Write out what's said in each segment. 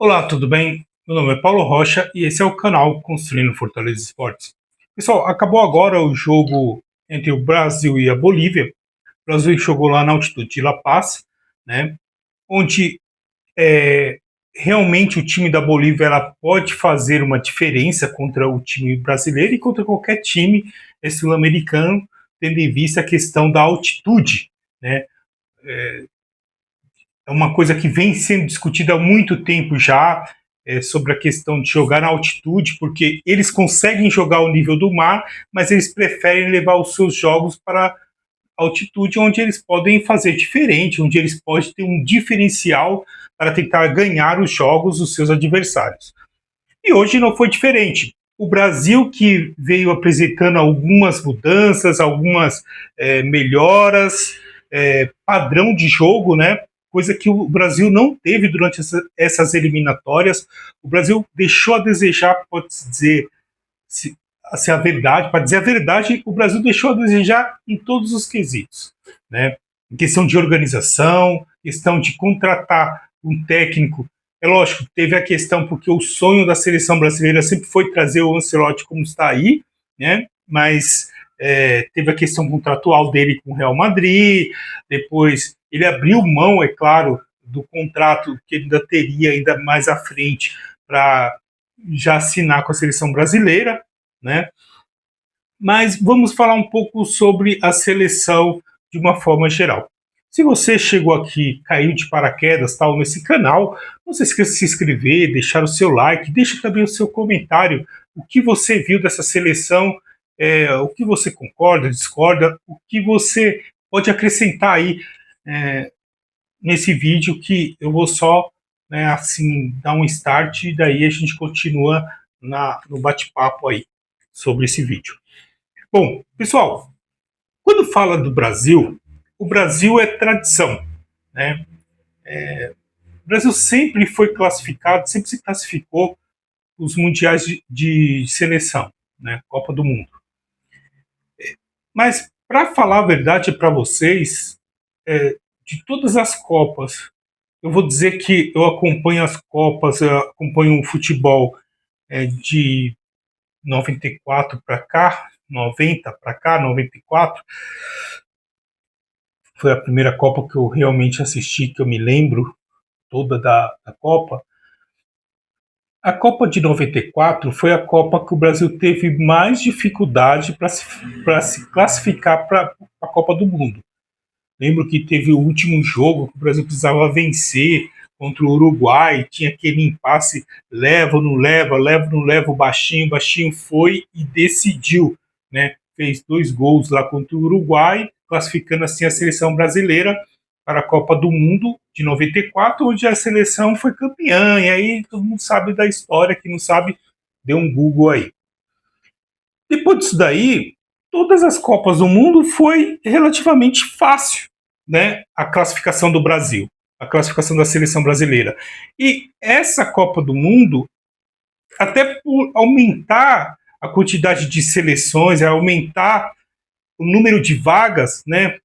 Olá, tudo bem? Meu nome é Paulo Rocha e esse é o canal Construindo Fortaleza Esportes. Pessoal, acabou agora o jogo entre o Brasil e a Bolívia. O Brasil jogou lá na altitude de La Paz, né? Onde é, realmente o time da Bolívia ela pode fazer uma diferença contra o time brasileiro e contra qualquer time sul-americano, tendo em vista a questão da altitude, né? É uma coisa que vem sendo discutida há muito tempo já, sobre a questão de jogar na altitude, porque eles conseguem jogar ao nível do mar, mas eles preferem levar os seus jogos para altitude, onde eles podem fazer diferente, onde eles podem ter um diferencial para tentar ganhar os jogos dos seus adversários. E hoje não foi diferente. O Brasil, que veio apresentando algumas mudanças, algumas melhoras, padrão de jogo, né? Coisa que o Brasil não teve durante essas eliminatórias. O Brasil deixou a desejar, pode-se dizer, se a verdade, para dizer a verdade, o Brasil deixou a desejar em todos os quesitos, né? Em questão de organização, questão de contratar um técnico. É lógico, teve a questão porque o sonho da seleção brasileira sempre foi trazer o Ancelotti como está aí, né? Mas teve a questão contratual dele com o Real Madrid, depois ele abriu mão, é claro, do contrato que ele ainda teria ainda mais à frente para já assinar com a seleção brasileira, né? Mas vamos falar um pouco sobre a seleção de uma forma geral. Se você chegou aqui, caiu de paraquedas tal nesse canal, não se esqueça de se inscrever, deixar o seu like, deixe também o seu comentário, o que você viu dessa seleção, o que você concorda, discorda, o que você pode acrescentar aí nesse vídeo, que eu vou só assim dar um start e daí a gente continua no bate-papo aí sobre esse vídeo. Bom, pessoal, quando fala do Brasil, o Brasil é tradição, né? O Brasil sempre foi classificado, sempre se classificou os mundiais de seleção, né? Copa do Mundo. Mas, para falar a verdade para vocês, de todas as Copas, eu vou dizer que eu acompanho as Copas, eu acompanho o futebol de 94 para cá, 90 para cá, 94. Foi a primeira Copa que eu realmente assisti, que eu me lembro toda da Copa. A Copa de 94 foi a Copa que o Brasil teve mais dificuldade para se classificar para a Copa do Mundo. Lembro que teve o último jogo que o Brasil precisava vencer contra o Uruguai, tinha aquele impasse, leva ou não leva, leva ou não leva, o baixinho foi e decidiu, né? Fez 2 gols lá contra o Uruguai, classificando assim a seleção brasileira para a Copa do Mundo de 94, onde a seleção foi campeã, e aí todo mundo sabe da história, que não sabe, dê um Google aí. Depois disso daí, todas as Copas do Mundo foi relativamente fácil, né? A classificação do Brasil, a classificação da seleção brasileira. E essa Copa do Mundo, até por aumentar a quantidade de seleções, aumentar o número de vagas, né?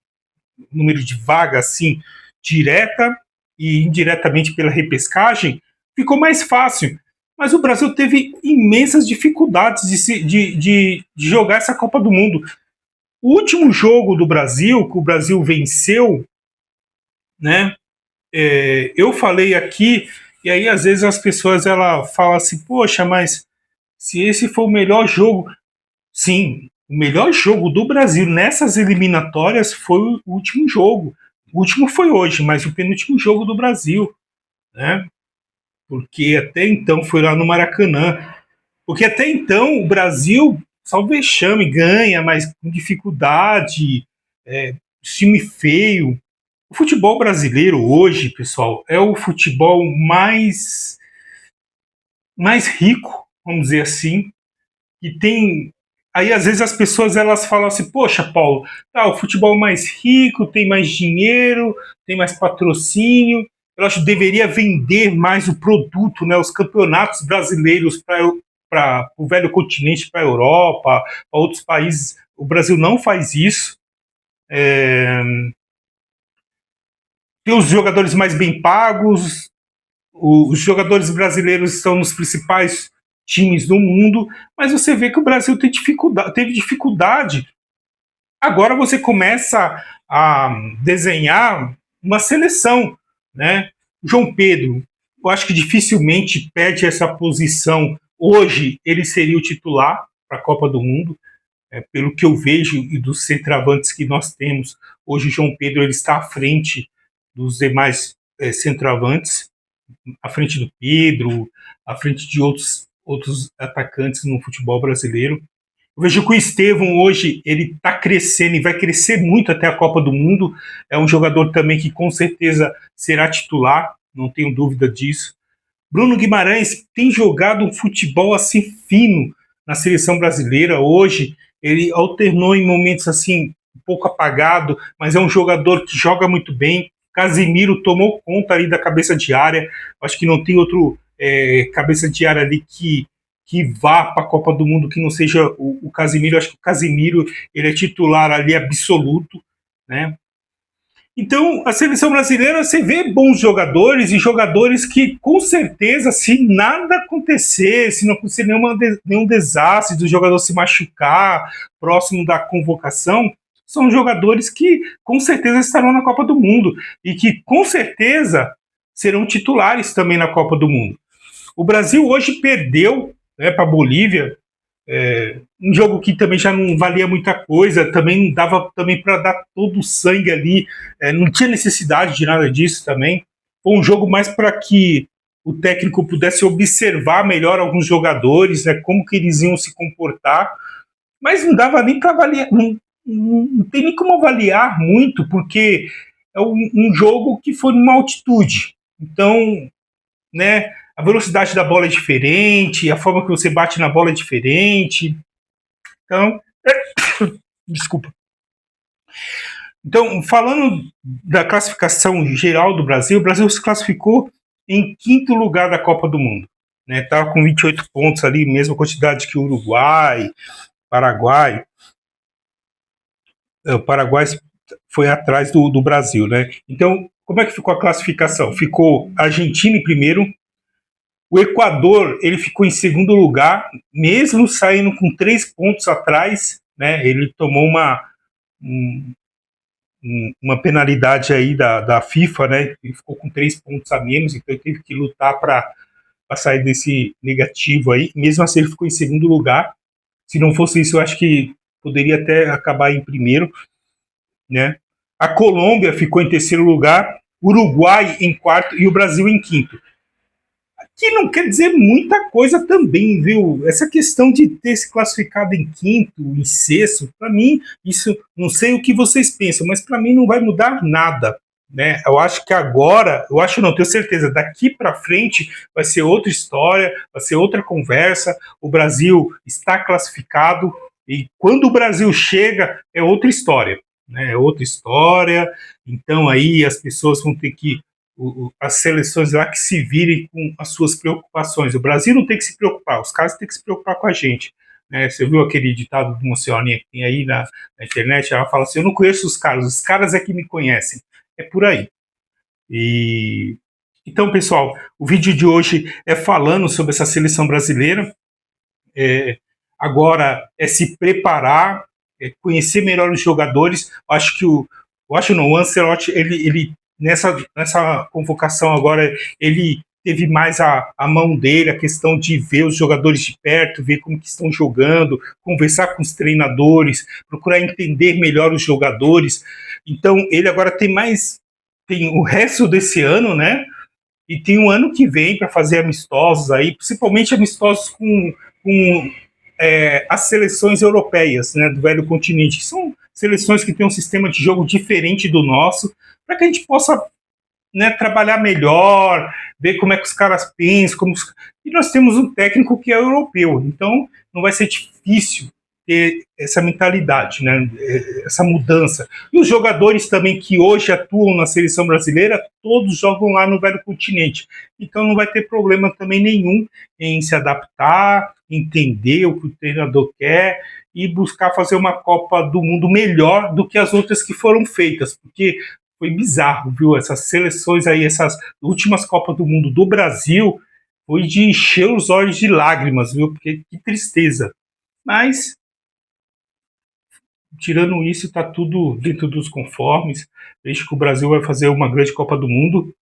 O número de vagas, assim, direta e indiretamente pela repescagem, ficou mais fácil. Mas o Brasil teve imensas dificuldades de jogar essa Copa do Mundo. O último jogo do Brasil, que o Brasil venceu, né? Eu falei aqui, e aí às vezes as pessoas falam assim, poxa, mas se esse for o melhor jogo, sim, o melhor jogo do Brasil nessas eliminatórias foi o último jogo. O último foi hoje, mas o penúltimo jogo do Brasil, né? Porque até então foi lá no Maracanã. Porque até então o Brasil só vexame, ganha, mas com dificuldade, time feio. O futebol brasileiro hoje, pessoal, é o futebol mais rico, vamos dizer assim, que tem. Aí às vezes as pessoas elas falam assim, poxa, Paulo, tá, o futebol mais rico, tem mais dinheiro, tem mais patrocínio, eu acho que deveria vender mais o produto, né, os campeonatos brasileiros para o velho continente, para a Europa, para outros países. O Brasil não faz isso. Tem os jogadores mais bem pagos, os jogadores brasileiros estão nos principais times do mundo, mas você vê que o Brasil teve dificuldade. Agora você começa a desenhar uma seleção, né? João Pedro, eu acho que dificilmente perde essa posição. Hoje ele seria o titular para a Copa do Mundo, pelo que eu vejo e dos centroavantes que nós temos. Hoje o João Pedro ele está à frente dos demais centroavantes, à frente do Pedro, à frente de outros atacantes no futebol brasileiro. Eu vejo que o Estevão hoje ele está crescendo e vai crescer muito até a Copa do Mundo. É um jogador também que com certeza será titular, não tenho dúvida disso. Bruno Guimarães tem jogado um futebol assim fino na seleção brasileira. Hoje ele alternou em momentos assim um pouco apagado, mas é um jogador que joga muito bem. Casimiro tomou conta ali da cabeça de área. Acho que não tem outro cabeça de área ali que vá para a Copa do Mundo que não seja o Casimiro. Acho que o Casimiro ele é titular ali absoluto, né? Então, a seleção brasileira, você vê bons jogadores e jogadores que, com certeza, se nada acontecer, se não acontecer nenhum desastre do jogador se machucar próximo da convocação, são jogadores que, com certeza, estarão na Copa do Mundo e que, com certeza, serão titulares também na Copa do Mundo. O Brasil hoje perdeu, né, para a Bolívia, um jogo que também já não valia muita coisa, também dava também para dar todo o sangue ali, não tinha necessidade de nada disso também. Foi um jogo mais para que o técnico pudesse observar melhor alguns jogadores, né, como que eles iam se comportar, mas não dava nem para avaliar, não tem nem como avaliar muito, porque é um jogo que foi numa altitude. Então, né, a velocidade da bola é diferente, a forma que você bate na bola é diferente. Então, desculpa. Então, falando da classificação geral do Brasil, o Brasil se classificou em quinto lugar da Copa do Mundo. Estava com 28 pontos ali, mesma quantidade que o Uruguai, Paraguai. O Paraguai foi atrás do Brasil, né? Então, como é que ficou a classificação? Ficou a Argentina em primeiro, o Equador ele ficou em segundo lugar, mesmo saindo com 3 pontos atrás, né? Ele tomou uma penalidade aí da FIFA, né? Ele ficou com 3 pontos a menos, então ele teve que lutar para sair desse negativo aí. Mesmo assim, ele ficou em segundo lugar. Se não fosse isso, eu acho que poderia até acabar em primeiro, né? A Colômbia ficou em terceiro lugar, Uruguai em quarto e o Brasil em quinto. Que não quer dizer muita coisa também, viu? Essa questão de ter se classificado em quinto, em sexto, para mim, isso, não sei o que vocês pensam, mas para mim não vai mudar nada, né? Eu acho que agora, eu acho não, tenho certeza, daqui para frente vai ser outra história, vai ser outra conversa. O Brasil está classificado e quando o Brasil chega é outra história, né? É outra história. Então aí as pessoas vão ter que as seleções lá que se virem com as suas preocupações. O Brasil não tem que se preocupar, os caras têm que se preocupar com a gente. Né? Você viu aquele ditado de uma senhorinha que tem aí na internet? Ela fala assim: eu não conheço os caras é que me conhecem. É por aí. Então, pessoal, o vídeo de hoje é falando sobre essa seleção brasileira. Agora é se preparar, conhecer melhor os jogadores. O Ancelotti, ele nessa convocação agora, ele teve mais a mão dele, a questão de ver os jogadores de perto, ver como que estão jogando, conversar com os treinadores, procurar entender melhor os jogadores. Então, ele agora tem o resto desse ano, né? E tem um ano que vem para fazer amistosos aí, principalmente amistosos com as seleções europeias, né, do velho continente, que são seleções que têm um sistema de jogo diferente do nosso, para que a gente possa, né, trabalhar melhor, ver como é que os caras pensam, e nós temos um técnico que é europeu, então não vai ser difícil ter essa mentalidade, né, essa mudança. E os jogadores também que hoje atuam na seleção brasileira, todos jogam lá no velho continente, então não vai ter problema também nenhum em se adaptar, entender o que o treinador quer e buscar fazer uma Copa do Mundo melhor do que as outras que foram feitas, porque foi bizarro, viu? Essas seleções aí, essas últimas Copas do Mundo do Brasil, foi de encher os olhos de lágrimas, viu? Porque que tristeza. Mas, tirando isso, tá tudo dentro dos conformes. Vejo que o Brasil vai fazer uma grande Copa do Mundo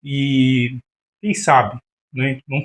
e quem sabe, né? Não